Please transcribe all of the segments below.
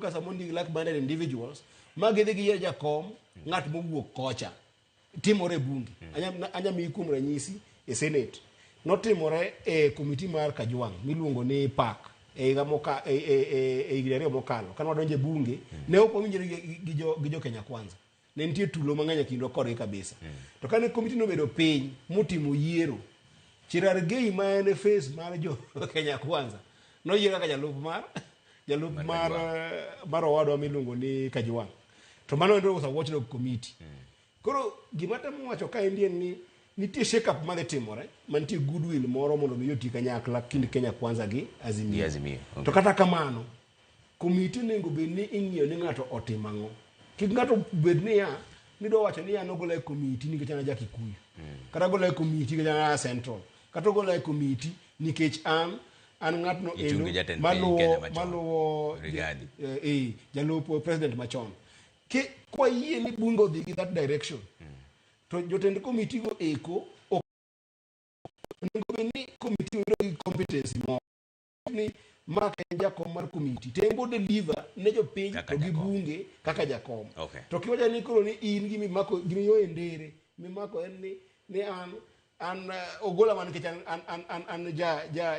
kasamondi like-minded individuals magidhi gi jakom ng'at mowuok kocha timore bunge anya mi kuom ranyisi e senate notimore e komiti mar Kajwang miluongo ni park e gamoka e igrerio mokalo kana wadonje bunge ne ok owinjore gi jo Kenya Kwanza ne nitie tulo mang'eny kindwa kodgi kabisa to kane komiti no bedo piny mutimo yiero Chirargei ma en face mar jo Kenya Kwanza noyiero kaka jalup mar owadwa miluongo ni Kajwang to mano endo was a watchdog committee koro gima temo wacho ka en ni nitie shake up madhi timore mantie goodwill moro mondo mi yoti kanyakla kind Kenya Kwanza gi Azimio. Okay. To kata kamano komiti nego bed ni ing'iyo ni ng'ato otimo ang'o kik ng'ato bed ni ni do wacho ni an ogola e komiti nikech an Jakikuyu kata ogola e komiti nikech an Central kata ogola e komiti nikech an ng'atno maluwo jalup president machon kwa yie ni bunge odhi gi that direction to jotend komiti go eko onego ni komiti oyudo competence mo ni ma en jakom mar komiti tembo deliver ne jopiny to gi bunge kaka jakom to kiwacha ni koro ni in gimi mako gimi yo endere mimako en ni an ogola man nikech an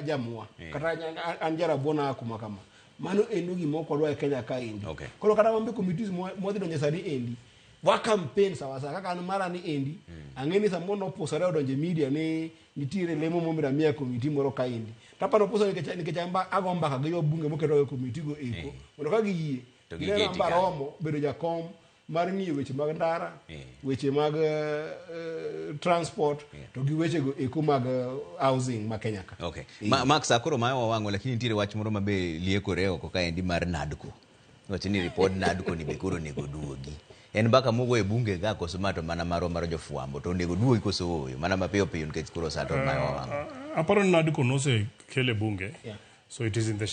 jamua kata an jarabona kuma kama mano endo gimoko dwa e Kenya ka endi koro kata mambe committees modhi donje sani endi wa campaign sawa kaka an mara ni endi ang'eni samo no posore odonje media ni nitiere lemo momira mia committee moro ka endi tapano posore nikech amba agomba ka giyo bunge moketo e committee go eko mondo ka giyie gine amba romo bedo jakom mar ng'iyo weche mag ndara weche mag transport to gi weche go eko mag housing ma Kenya ka Max akoro mayo wawango lakini nitiere wach moro mabe liekore oko ka endi mar NADCO wacho ni report NADCO ni bekoro nego duogi en baka mugo e bunge ga koso mato mana mar jofuambo to nego duogi koso oyo mana mapiyo piyo nikech koro sato mayo wawango aparo NADCO no se kele bunge so it is in the